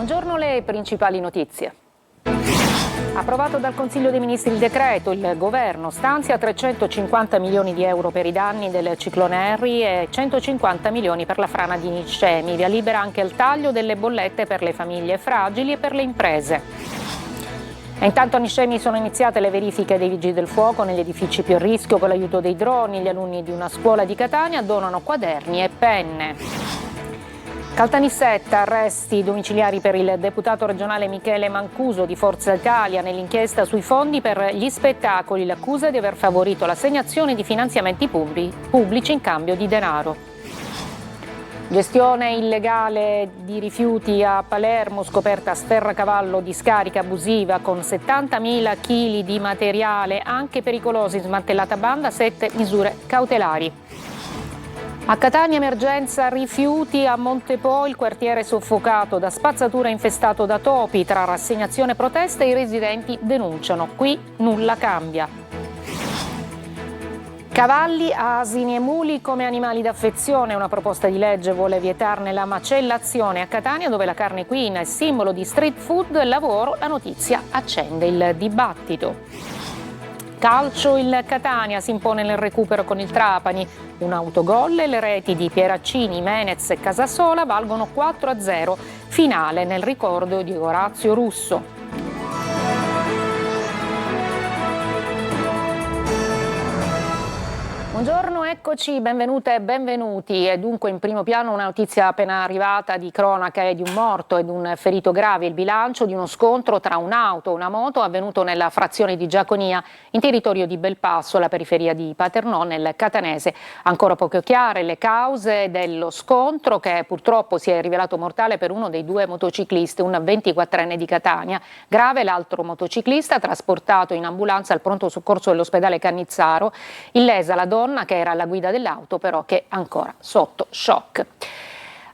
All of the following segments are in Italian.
Buongiorno, le principali notizie. Approvato dal Consiglio dei Ministri il decreto, il Governo stanzia 350 milioni di euro per i danni del ciclone Harry e 150 milioni per la frana di Niscemi. Via libera anche il taglio delle bollette per le famiglie fragili e per le imprese. E intanto a Niscemi sono iniziate le verifiche dei vigili del fuoco negli edifici più a rischio con l'aiuto dei droni. Gli alunni di una scuola di Catania donano quaderni e penne. Caltanissetta, arresti domiciliari per il deputato regionale Michele Mancuso di Forza Italia nell'inchiesta sui fondi per gli spettacoli. L'accusa di aver favorito l'assegnazione di finanziamenti pubblici in cambio di denaro. Gestione illegale di rifiuti a Palermo, scoperta sferracavallo di scarica abusiva con 70.000 kg di materiale anche pericolosi, smantellata banda, 7 misure cautelari. A Catania emergenza rifiuti, a Montepò il quartiere soffocato da spazzatura infestato da topi. Tra rassegnazione e proteste i residenti denunciano. Qui nulla cambia. Cavalli, asini e muli come animali d'affezione. Una proposta di legge vuole vietarne la macellazione a Catania, dove la carne equina è simbolo di street food e lavoro. La notizia accende il dibattito. Calcio, il Catania si impone nel recupero con il Trapani. Un autogol e le reti di Pieraccini, Menez e Casasola valgono 4-0. Finale nel ricordo di Orazio Russo. Buongiorno, eccoci, benvenute e benvenuti. E dunque in primo piano una notizia appena arrivata di cronaca di un morto ed un ferito grave. Il bilancio di uno scontro tra un'auto e una moto avvenuto nella frazione di Giaconia in territorio di Belpasso, alla periferia di Paternò, nel Catanese. Ancora poco chiare le cause dello scontro, che purtroppo si è rivelato mortale per uno dei due motociclisti, un 24enne di Catania. Grave l'altro motociclista, trasportato in ambulanza al pronto soccorso dell'ospedale Cannizzaro. Illesa la donna che era alla guida dell'auto, però che è ancora sotto shock.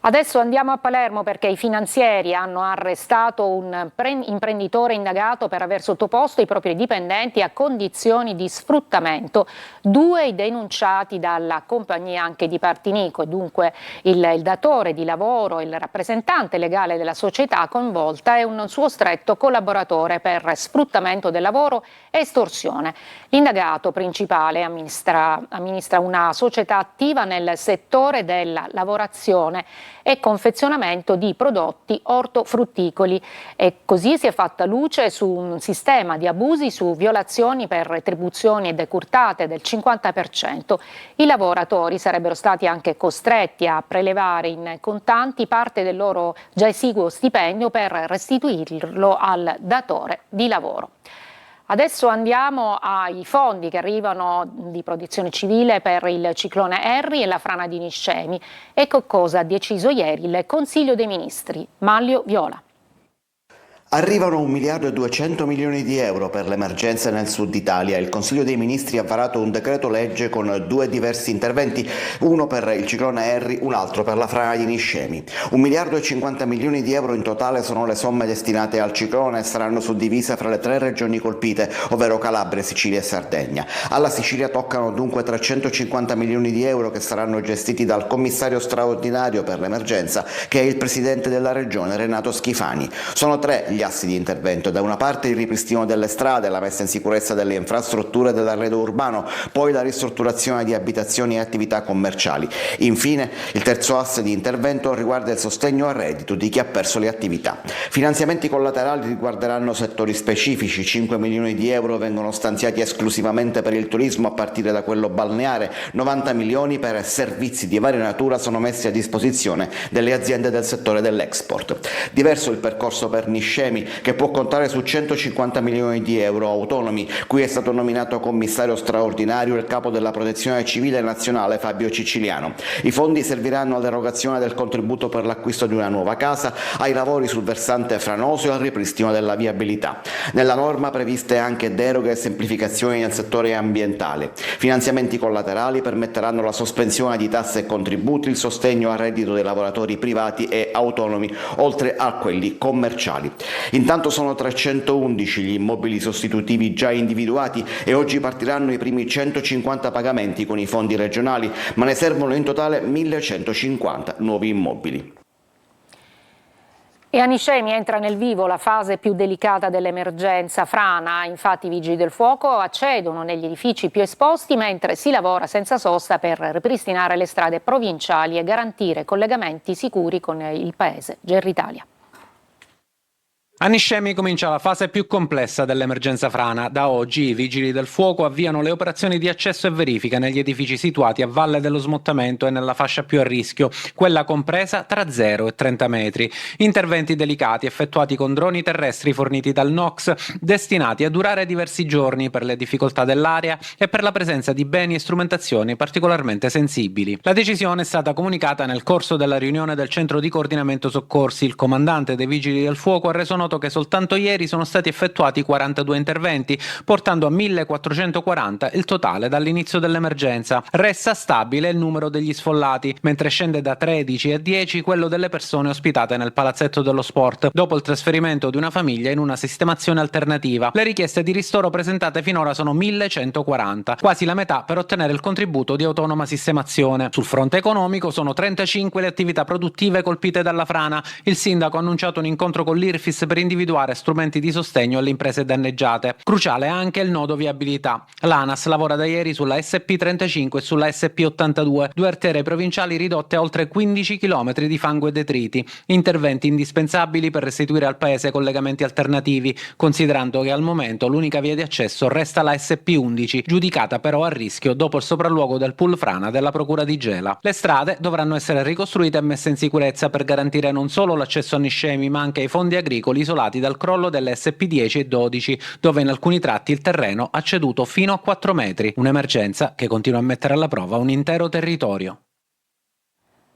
Adesso andiamo a Palermo perché i finanzieri hanno arrestato un imprenditore indagato per aver sottoposto i propri dipendenti a condizioni di sfruttamento. Due i denunciati dalla compagnia anche di Partinico, e dunque il datore di lavoro, il rappresentante legale della società coinvolta e un suo stretto collaboratore per sfruttamento del lavoro e estorsione. L'indagato principale amministra una società attiva nel settore della lavorazione e confezionamento di prodotti ortofrutticoli, e così si è fatta luce su un sistema di abusi, su violazioni per retribuzioni e decurtate del 50%. I lavoratori sarebbero stati anche costretti a prelevare in contanti parte del loro già esiguo stipendio per restituirlo al datore di lavoro. Adesso andiamo ai fondi che arrivano di protezione civile per il ciclone Harry e la frana di Niscemi. Ecco cosa ha deciso ieri il Consiglio dei Ministri. Manlio Viola. Arrivano 1 miliardo e 200 milioni di euro per l'emergenza nel sud Italia. Il Consiglio dei Ministri ha varato un decreto legge con due diversi interventi, uno per il ciclone Harry, un altro per la frana di Niscemi. 1 miliardo e 50 milioni di euro in totale sono le somme destinate al ciclone e saranno suddivise fra le 3 regioni colpite, ovvero Calabria, Sicilia e Sardegna. Alla Sicilia toccano dunque 350 milioni di euro che saranno gestiti dal commissario straordinario per l'emergenza, che è il presidente della regione Renato Schifani. Sono 3 gli assi di intervento: da una parte il ripristino delle strade, la messa in sicurezza delle infrastrutture e dell'arredo urbano, poi la ristrutturazione di abitazioni e attività commerciali. Infine il terzo asse di intervento riguarda il sostegno al reddito di chi ha perso le attività. Finanziamenti collaterali riguarderanno settori specifici: 5 milioni di euro vengono stanziati esclusivamente per il turismo a partire da quello balneare, 90 milioni per servizi di varia natura sono messi a disposizione delle aziende del settore dell'export. Diverso il percorso per Niscemi, che può contare su 150 milioni di euro autonomi, cui è stato nominato commissario straordinario il capo della Protezione Civile Nazionale Fabio Ciciliano. I fondi serviranno all'erogazione del contributo per l'acquisto di una nuova casa, ai lavori sul versante franoso e al ripristino della viabilità. Nella norma previste anche deroghe e semplificazioni nel settore ambientale. Finanziamenti collaterali permetteranno la sospensione di tasse e contributi, il sostegno al reddito dei lavoratori privati e autonomi, oltre a quelli commerciali. Intanto sono 311 gli immobili sostitutivi già individuati e oggi partiranno i primi 150 pagamenti con i fondi regionali, ma ne servono in totale 1150 nuovi immobili. E a Niscemi entra nel vivo la fase più delicata dell'emergenza frana, infatti i vigili del fuoco accedono negli edifici più esposti mentre si lavora senza sosta per ripristinare le strade provinciali e garantire collegamenti sicuri con il paese. Gerri Italia. A Niscemi comincia la fase più complessa dell'emergenza frana. Da oggi i vigili del fuoco avviano le operazioni di accesso e verifica negli edifici situati a valle dello smottamento e nella fascia più a rischio, quella compresa tra 0 e 30 metri. Interventi delicati effettuati con droni terrestri forniti dal NOx, destinati a durare diversi giorni per le difficoltà dell'area e per la presenza di beni e strumentazioni particolarmente sensibili. La decisione è stata comunicata nel corso della riunione del centro di coordinamento soccorsi. Il comandante dei vigili del fuoco ha reso noto che soltanto ieri sono stati effettuati 42 interventi, portando a 1440 il totale dall'inizio dell'emergenza. Resta stabile il numero degli sfollati, mentre scende da 13 a 10 quello delle persone ospitate nel palazzetto dello sport, dopo il trasferimento di una famiglia in una sistemazione alternativa. Le richieste di ristoro presentate finora sono 1140, quasi la metà per ottenere il contributo di autonoma sistemazione. Sul fronte economico sono 35 le attività produttive colpite dalla frana. Il sindaco ha annunciato un incontro con l'IRFIS per individuare strumenti di sostegno alle imprese danneggiate. Cruciale anche il nodo viabilità. L'ANAS lavora da ieri sulla SP35 e sulla SP82, due arterie provinciali ridotte a oltre 15 km di fango e detriti. Interventi indispensabili per restituire al paese collegamenti alternativi, considerando che al momento l'unica via di accesso resta la SP11, giudicata però a rischio dopo il sopralluogo del pool frana della procura di Gela. Le strade dovranno essere ricostruite e messe in sicurezza per garantire non solo l'accesso a Niscemi, ma anche ai fondi agricoli isolati dal crollo delle SP10 e 12, dove in alcuni tratti il terreno ha ceduto fino a 4 metri. Un'emergenza che continua a mettere alla prova un intero territorio.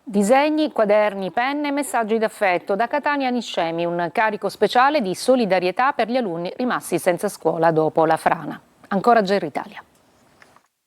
Disegni, quaderni, penne e messaggi d'affetto. Da Catania a Niscemi, un carico speciale di solidarietà per gli alunni rimasti senza scuola dopo la frana. Ancora Gerri Italia.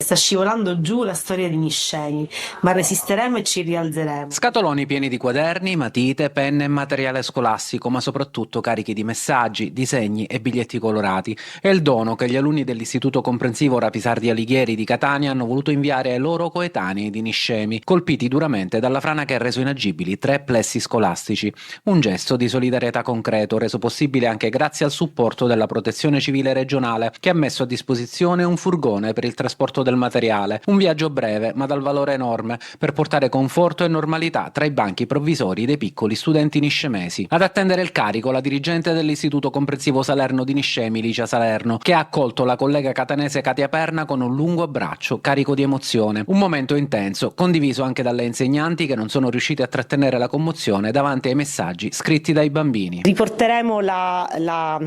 Sta scivolando giù la storia di Niscemi, ma resisteremo e ci rialzeremo. Scatoloni pieni di quaderni, matite, penne e materiale scolastico, ma soprattutto carichi di messaggi, disegni e biglietti colorati. È il dono che gli alunni dell'Istituto Comprensivo Rapisardi Alighieri di Catania hanno voluto inviare ai loro coetanei di Niscemi, colpiti duramente dalla frana che ha reso inagibili 3 plessi scolastici. Un gesto di solidarietà concreto, reso possibile anche grazie al supporto della Protezione Civile regionale, che ha messo a disposizione un furgone per il trasporto del materiale. Un viaggio breve ma dal valore enorme per portare conforto e normalità tra i banchi provvisori dei piccoli studenti niscemesi. Ad attendere il carico la dirigente dell'Istituto Comprensivo Salerno di Niscemi, Licia Salerno, che ha accolto la collega catanese Katia Perna con un lungo abbraccio carico di emozione. Un momento intenso, condiviso anche dalle insegnanti che non sono riuscite a trattenere la commozione davanti ai messaggi scritti dai bambini. Riporteremo la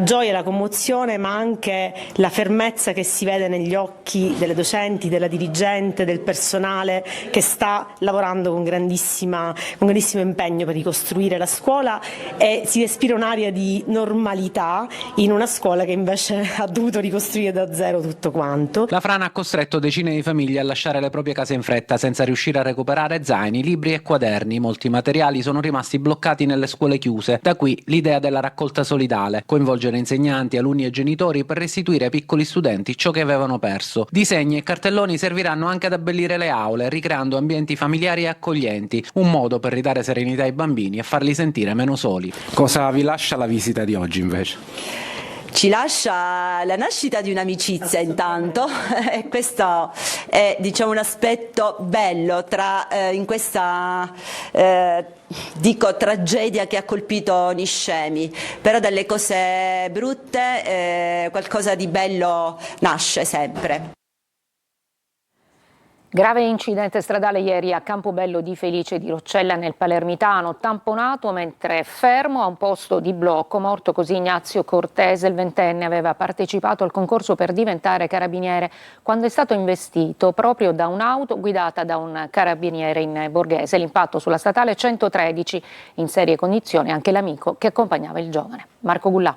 gioia, la commozione, ma anche la fermezza che si vede negli occhi delle docenti, della dirigente, del personale che sta lavorando con grandissimo impegno per ricostruire la scuola, e si respira un'aria di normalità in una scuola che invece ha dovuto ricostruire da zero tutto quanto. La frana ha costretto decine di famiglie a lasciare le proprie case in fretta senza riuscire a recuperare zaini, libri e quaderni. Molti materiali sono rimasti bloccati nelle scuole chiuse. Da qui l'idea della raccolta solidale, coinvolgere insegnanti, alunni e genitori per restituire ai piccoli studenti ciò che avevano perso. Disegni e cartelloni serviranno anche ad abbellire le aule, ricreando ambienti familiari e accoglienti, un modo per ridare serenità ai bambini e farli sentire meno soli. Cosa vi lascia la visita di oggi invece? Ci lascia la nascita di un'amicizia intanto e questo è, diciamo, un aspetto bello in questa tragedia che ha colpito Niscemi, però dalle cose brutte qualcosa di bello nasce sempre. Grave incidente stradale ieri a Campobello di Felice di Roccella nel Palermitano, tamponato mentre fermo a un posto di blocco. Morto così Ignazio Cortese, il ventenne, aveva partecipato al concorso per diventare carabiniere quando è stato investito proprio da un'auto guidata da un carabiniere in borghese. L'impatto sulla statale 113, in serie condizioni anche l'amico che accompagnava il giovane. Marco Gullà.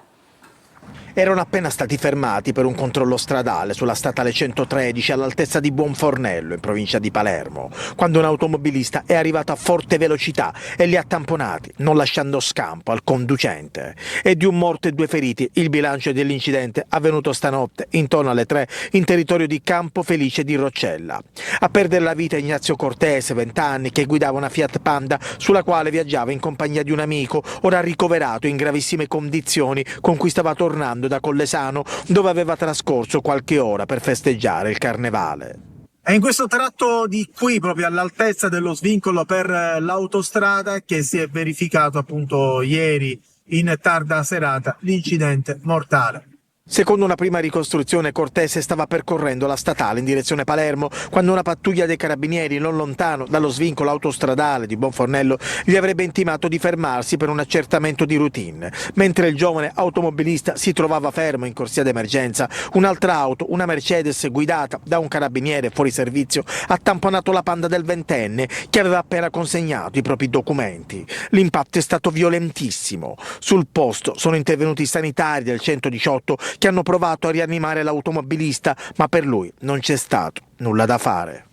Erano appena stati fermati per un controllo stradale sulla statale 113 all'altezza di Buonfornello, in provincia di Palermo, quando un automobilista è arrivato a forte velocità e li ha tamponati, non lasciando scampo al conducente. E di un morto e 2 feriti il bilancio dell'incidente avvenuto stanotte intorno alle 3 in territorio di Campo Felice di Roccella. A perdere la vita Ignazio Cortese, 20 anni, che guidava una Fiat Panda sulla quale viaggiava in compagnia di un amico, ora ricoverato in gravissime condizioni, con cui stava tornando da Collesano, dove aveva trascorso qualche ora per festeggiare il carnevale. È in questo tratto di qui, proprio all'altezza dello svincolo per l'autostrada, che si è verificato appunto ieri in tarda serata l'incidente mortale. Secondo una prima ricostruzione, Cortese stava percorrendo la statale in direzione Palermo quando una pattuglia dei carabinieri non lontano dallo svincolo autostradale di Buonfornello gli avrebbe intimato di fermarsi per un accertamento di routine. Mentre il giovane automobilista si trovava fermo in corsia d'emergenza, un'altra auto, una Mercedes guidata da un carabiniere fuori servizio, ha tamponato la Panda del 20enne che aveva appena consegnato i propri documenti. L'impatto è stato violentissimo. Sul posto sono intervenuti i sanitari del 118 che hanno provato a rianimare l'automobilista, ma per lui non c'è stato nulla da fare.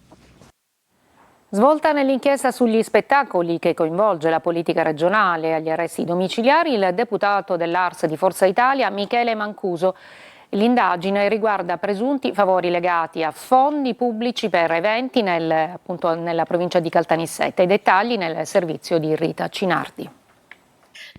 Svolta nell'inchiesta sugli spettacoli che coinvolge la politica regionale agli arresti domiciliari, il deputato dell'Ars di Forza Italia Michele Mancuso. L'indagine riguarda presunti favori legati a fondi pubblici per eventi nella provincia di Caltanissetta. I dettagli nel servizio di Rita Cinardi.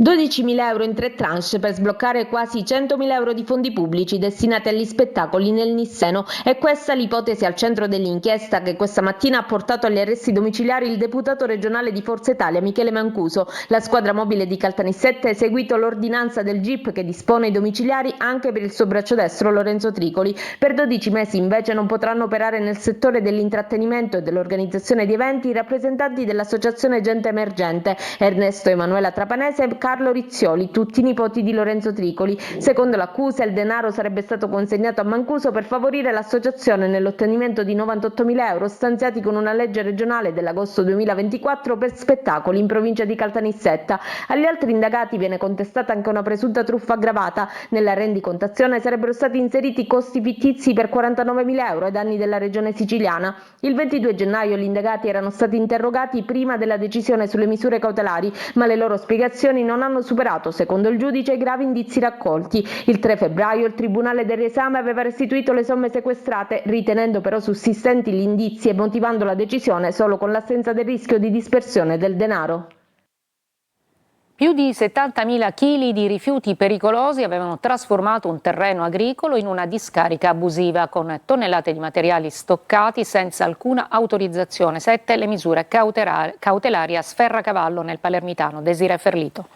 12.000 euro in 3 tranche per sbloccare quasi 100.000 euro di fondi pubblici destinati agli spettacoli nel Nisseno. È questa l'ipotesi al centro dell'inchiesta che questa mattina ha portato agli arresti domiciliari il deputato regionale di Forza Italia Michele Mancuso. La squadra mobile di Caltanissetta ha eseguito l'ordinanza del GIP che dispone i domiciliari anche per il suo braccio destro Lorenzo Tricoli. Per 12 mesi invece non potranno operare nel settore dell'intrattenimento e dell'organizzazione di eventi i rappresentanti dell'associazione Gente Emergente, Ernesto Emanuela Trapanese e Carlo Rizzioli, tutti nipoti di Lorenzo Tricoli. Secondo l'accusa, il denaro sarebbe stato consegnato a Mancuso per favorire l'associazione nell'ottenimento di 98.000 euro stanziati con una legge regionale dell'agosto 2024 per spettacoli in provincia di Caltanissetta. Agli altri indagati viene contestata anche una presunta truffa aggravata. Nella rendicontazione sarebbero stati inseriti costi fittizi per 49.000 euro ai danni della regione siciliana. Il 22 gennaio gli indagati erano stati interrogati prima della decisione sulle misure cautelari, ma le loro spiegazioni non hanno superato, secondo il giudice, i gravi indizi raccolti. Il 3 febbraio il Tribunale del Riesame aveva restituito le somme sequestrate, ritenendo però sussistenti gli indizi e motivando la decisione solo con l'assenza del rischio di dispersione del denaro. Più di 70.000 chili di rifiuti pericolosi avevano trasformato un terreno agricolo in una discarica abusiva, con tonnellate di materiali stoccati senza alcuna autorizzazione. 7 le misure cautelari a Sferracavallo nel Palermitano. Desiree Ferlito.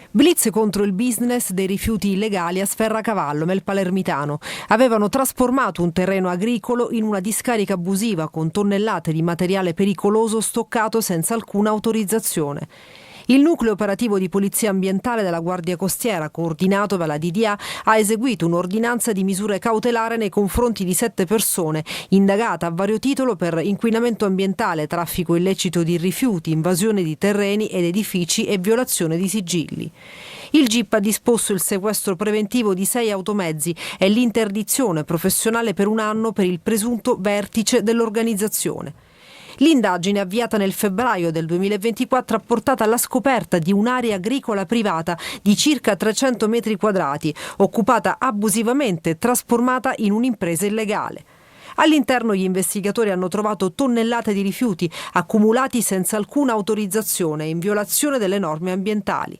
Blitz contro il business dei rifiuti illegali a Sferracavallo, nel Palermitano. Avevano trasformato un terreno agricolo in una discarica abusiva con tonnellate di materiale pericoloso stoccato senza alcuna autorizzazione. Il nucleo operativo di polizia ambientale della Guardia Costiera, coordinato dalla DDA, ha eseguito un'ordinanza di misure cautelare nei confronti di 7 persone, indagata a vario titolo per inquinamento ambientale, traffico illecito di rifiuti, invasione di terreni ed edifici e violazione di sigilli. Il GIP ha disposto il sequestro preventivo di 6 automezzi e l'interdizione professionale per 1 anno per il presunto vertice dell'organizzazione. L'indagine, avviata nel febbraio del 2024, ha portato alla scoperta di un'area agricola privata di circa 300 metri quadrati, occupata abusivamente e trasformata in un'impresa illegale. All'interno gli investigatori hanno trovato tonnellate di rifiuti accumulati senza alcuna autorizzazione e in violazione delle norme ambientali.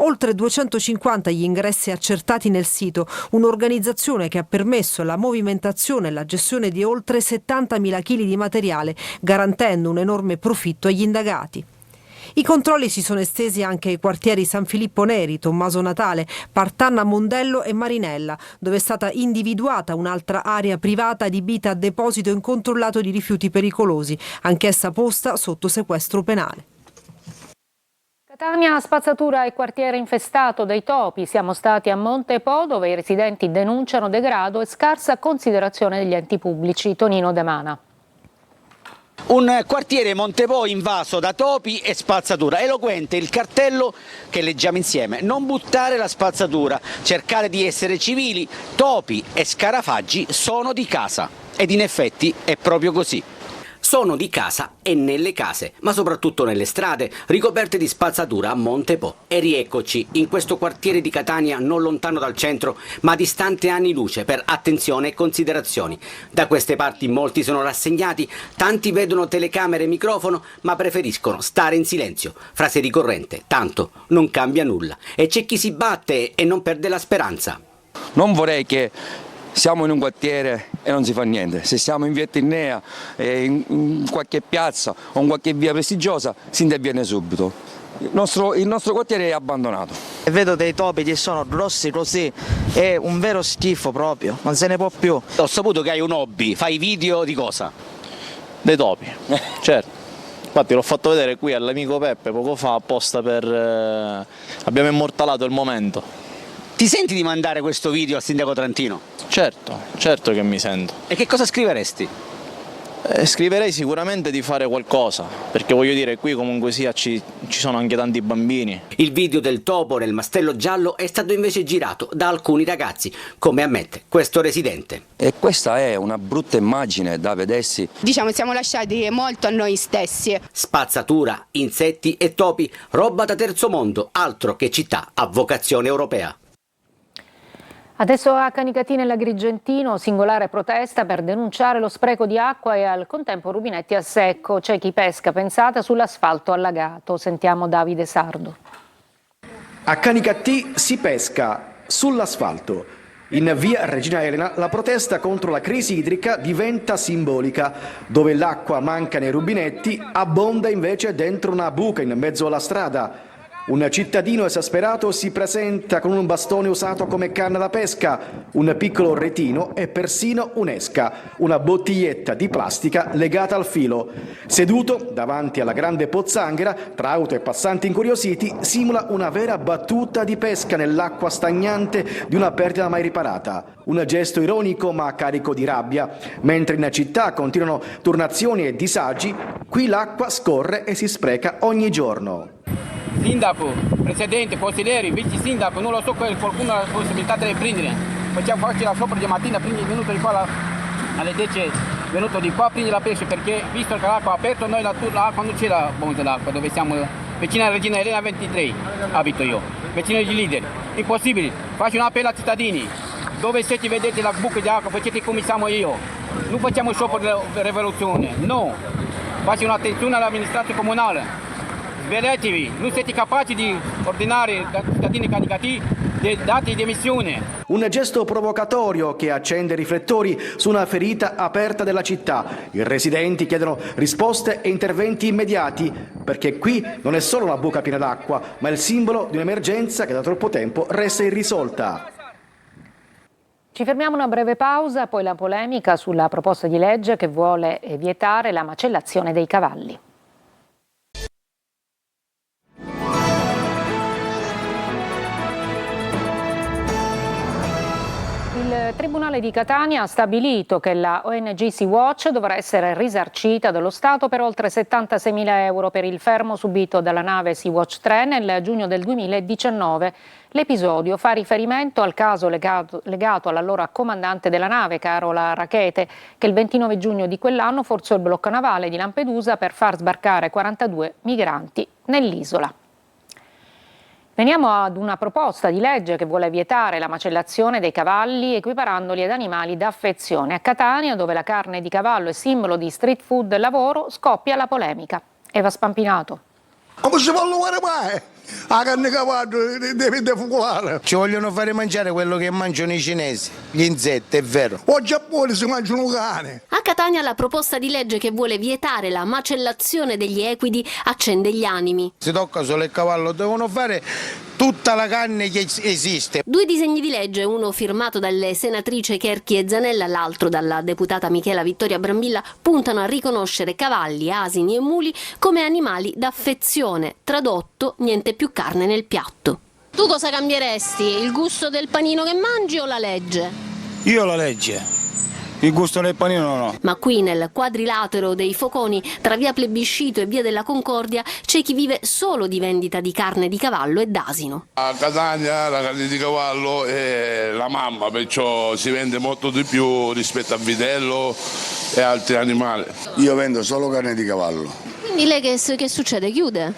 Oltre 250 gli ingressi accertati nel sito, un'organizzazione che ha permesso la movimentazione e la gestione di oltre 70.000 kg di materiale, garantendo un enorme profitto agli indagati. I controlli si sono estesi anche ai quartieri San Filippo Neri, Tommaso Natale, Partanna Mondello e Marinella, dove è stata individuata un'altra area privata adibita a deposito incontrollato di rifiuti pericolosi, anch'essa posta sotto sequestro penale. Catania, spazzatura e quartiere infestato dai topi. Siamo stati a Montepo, dove i residenti denunciano degrado e scarsa considerazione degli enti pubblici. Tonino De Mana. Un quartiere Montepo invaso da topi e spazzatura. Eloquente il cartello che leggiamo insieme: non buttare la spazzatura, cercare di essere civili, topi e scarafaggi sono di casa. Ed in effetti è proprio così. Sono di casa e nelle case, ma soprattutto nelle strade, ricoperte di spazzatura a Montepo. E rieccoci in questo quartiere di Catania non lontano dal centro, ma distante anni luce per attenzione e considerazioni. Da queste parti molti sono rassegnati, tanti vedono telecamere e microfono, ma preferiscono stare in silenzio. Frase ricorrente: tanto non cambia nulla. E c'è chi si batte e non perde la speranza. Non vorrei che siamo in un quartiere e non si fa niente. Se siamo in via Etnea, in qualche piazza o in qualche via prestigiosa, si interviene subito. Il nostro quartiere è abbandonato. E vedo dei topi che sono grossi così, è un vero schifo proprio, non se ne può più. Ho saputo che hai un hobby, fai video di cosa? Dei topi, certo. Infatti l'ho fatto vedere qui all'amico Peppe poco fa apposta per... abbiamo immortalato il momento. Ti senti di mandare questo video al sindaco Trantino? Certo che mi sento. E che cosa scriveresti? Scriverei sicuramente di fare qualcosa, perché voglio dire, qui comunque sia ci sono anche tanti bambini. Il video del topo nel mastello giallo è stato invece girato da alcuni ragazzi, come ammette questo residente. E questa è una brutta immagine da vedersi. Diciamo, siamo lasciati molto a noi stessi. Spazzatura, insetti e topi, roba da terzo mondo, altro che città a vocazione europea. Adesso a Canicattì nell'Agrigentino, singolare protesta per denunciare lo spreco di acqua e al contempo rubinetti a secco. C'è chi pesca, pensate, sull'asfalto allagato. Sentiamo Davide Sardo. A Canicattì si pesca sull'asfalto. In via Regina Elena la protesta contro la crisi idrica diventa simbolica. Dove l'acqua manca nei rubinetti, abbonda invece dentro una buca in mezzo alla strada. Un cittadino esasperato si presenta con un bastone usato come canna da pesca, un piccolo retino e persino un'esca, una bottiglietta di plastica legata al filo. Seduto davanti alla grande pozzanghera, tra auto e passanti incuriositi, simula una vera battuta di pesca nell'acqua stagnante di una perdita mai riparata. Un gesto ironico ma carico di rabbia. Mentre in città continuano turnazioni e disagi, qui l'acqua scorre e si spreca ogni giorno. Sindaco, presidente, consiglieri, vice sindaco, non lo so, qualcuno ha la possibilità di prendere. Facciamo farci la sopra di mattina, prendi il venuto di qua alle 10, venuto di qua, prendi la pesce, perché visto che l'acqua è aperta, noi l'acqua non c'è la bonza d'acqua, dove siamo vicino alla Regina Elena 23, abito io, vicino ai leader. Impossibile, faccio un appello ai cittadini, dove siete vedete la buca di acqua, facete come siamo io. Non facciamo sciopero di rivoluzione, no, faccio un'attenzione all'amministrazione comunale. Svegliatevi, non siete capaci di ordinare ai cittadini Canicattì dei dati di emissione. Un gesto provocatorio che accende riflettori su una ferita aperta della città. I residenti chiedono risposte e interventi immediati, perché qui non è solo una buca piena d'acqua, ma è il simbolo di un'emergenza che da troppo tempo resta irrisolta. Ci fermiamo una breve pausa, poi la polemica sulla proposta di legge che vuole vietare la macellazione dei cavalli. Il Tribunale di Catania ha stabilito che la ONG Sea-Watch dovrà essere risarcita dallo Stato per oltre 76.000 euro per il fermo subito dalla nave Sea-Watch 3 nel giugno del 2019. L'episodio fa riferimento al caso legato all'allora comandante della nave, Carola Rackete, che il 29 giugno di quell'anno forzò il blocco navale di Lampedusa per far sbarcare 42 migranti nell'isola. Veniamo ad una proposta di legge che vuole vietare la macellazione dei cavalli equiparandoli ad animali d'affezione. A Catania, dove la carne di cavallo è simbolo di street food e lavoro, scoppia la polemica. Eva Spampinato. Ma si vuole fare mai? La carne di cavallo deve fucolare. Ci vogliono fare mangiare quello che mangiano i cinesi, gli insetti, è vero. O Giappone si mangiano cane. A Catania la proposta di legge che vuole vietare la macellazione degli equidi accende gli animi. Si tocca solo il cavallo, devono fare tutta la carne che esiste. Due disegni di legge, uno firmato dalle senatrici Cherchi e Zanella, l'altro dalla deputata Michela Vittoria Brambilla, puntano a riconoscere cavalli, asini e muli come animali d'affezione. Tradotto, niente più carne nel piatto. Tu cosa cambieresti? Il gusto del panino che mangi o la legge? Io la legge. Il gusto del panino no. Ma qui nel quadrilatero dei Foconi, tra via Plebiscito e via della Concordia, c'è chi vive solo di vendita di carne di cavallo e d'asino. A Catania la carne di cavallo è la mamma, perciò si vende molto di più rispetto a vitello e altri animali. Io vendo solo carne di cavallo. Quindi lei che succede? Chiude?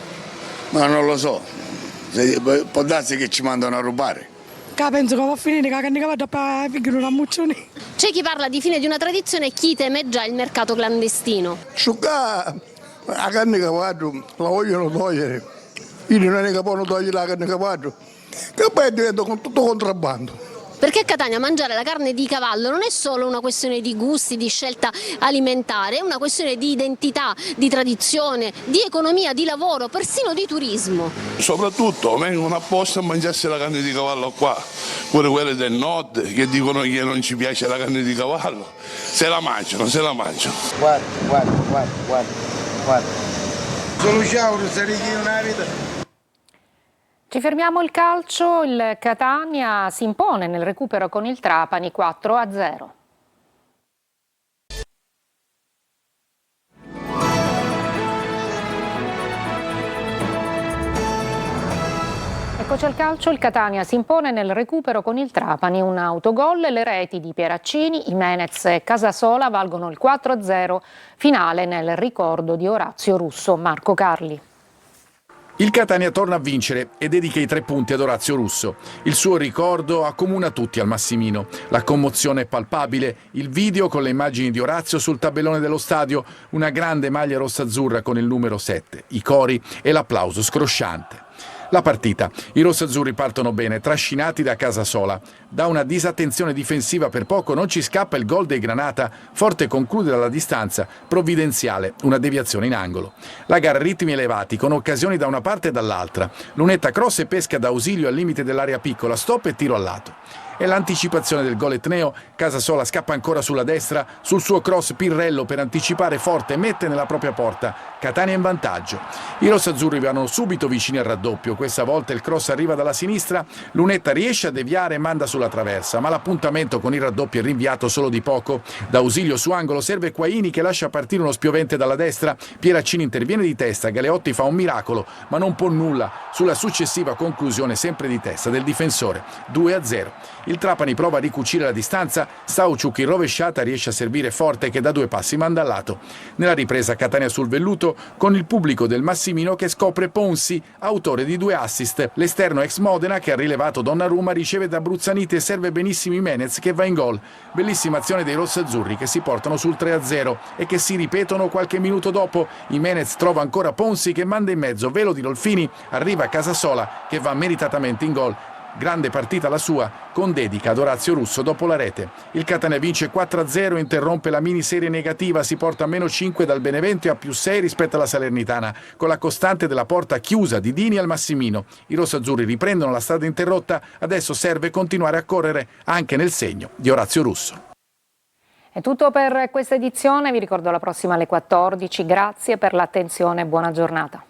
Ma non lo so, può darsi che ci mandano a rubare. Penso che va a finire che la carne di cavallo perché non ha muccioni. C'è chi parla di fine di una tradizione e chi teme già il mercato clandestino. La carne di cavallo la vogliono togliere. Io non è che possono togliere la carne di cavallo, che poi diventa tutto contrabbando. Perché a Catania mangiare la carne di cavallo non è solo una questione di gusti, di scelta alimentare, è una questione di identità, di tradizione, di economia, di lavoro, persino di turismo. Soprattutto vengono apposta a mangiarsi la carne di cavallo qua, pure quelle del nord che dicono che non ci piace la carne di cavallo, se la mangiano. Guarda. Solo ciao, sarei una vita. Ci fermiamo il calcio, il Catania si impone nel recupero con il Trapani 4-0. Eccoci al calcio, il Catania si impone nel recupero con il Trapani, un autogol, le reti di Pieraccini, Jimenez e Casasola valgono il 4-0, finale nel ricordo di Orazio Russo. Marco Carli. Il Catania torna a vincere e dedica i 3 punti ad Orazio Russo. Il suo ricordo accomuna tutti al Massimino. La commozione è palpabile, il video con le immagini di Orazio sul tabellone dello stadio, una grande maglia rossa-azzurra con il numero 7, i cori e l'applauso scrosciante. La partita. I rossazzurri partono bene, trascinati da Casasola. Da una disattenzione difensiva per poco non ci scappa il gol dei Granata, Forte conclude dalla distanza, provvidenziale, una deviazione in angolo. La gara a ritmi elevati, con occasioni da una parte e dall'altra. Lunetta cross e pesca da Ausilio al limite dell'area piccola, stop e tiro al lato. E l'anticipazione del gol etneo, Casasola scappa ancora sulla destra, sul suo cross Pirrello per anticipare Forte mette nella propria porta, Catania in vantaggio. I rossazzurri vanno subito vicini al raddoppio, questa volta il cross arriva dalla sinistra, Lunetta riesce a deviare e manda sulla traversa, ma l'appuntamento con il raddoppio è rinviato solo di poco. Da Ausilio su angolo serve Quaini che lascia partire uno spiovente dalla destra, Pieraccini interviene di testa, Galeotti fa un miracolo, ma non può nulla sulla successiva conclusione sempre di testa del difensore, 2-0. Il Trapani prova a ricucire la distanza, Stauciuk in rovesciata riesce a servire Forte che da 2 passi manda al lato. Nella ripresa Catania sul velluto con il pubblico del Massimino che scopre Ponsi, autore di 2 assist. L'esterno ex Modena che ha rilevato Donnarumma riceve da Bruzzaniti e serve benissimo Jimenez che va in gol. Bellissima azione dei rossazzurri che si portano sul 3-0 e che si ripetono qualche minuto dopo. Jimenez trova ancora Ponsi che manda in mezzo, velo di Rolfini, arriva Casasola che va meritatamente in gol. Grande partita la sua, con dedica ad Orazio Russo dopo la rete. Il Catania vince 4-0, interrompe la miniserie negativa, si porta a -5 dal Benevento e a +6 rispetto alla Salernitana, con la costante della porta chiusa di Dini al Massimino. I rossazzurri riprendono la strada interrotta, adesso serve continuare a correre anche nel segno di Orazio Russo. È tutto per questa edizione, vi ricordo la prossima alle 14, grazie per l'attenzione e buona giornata.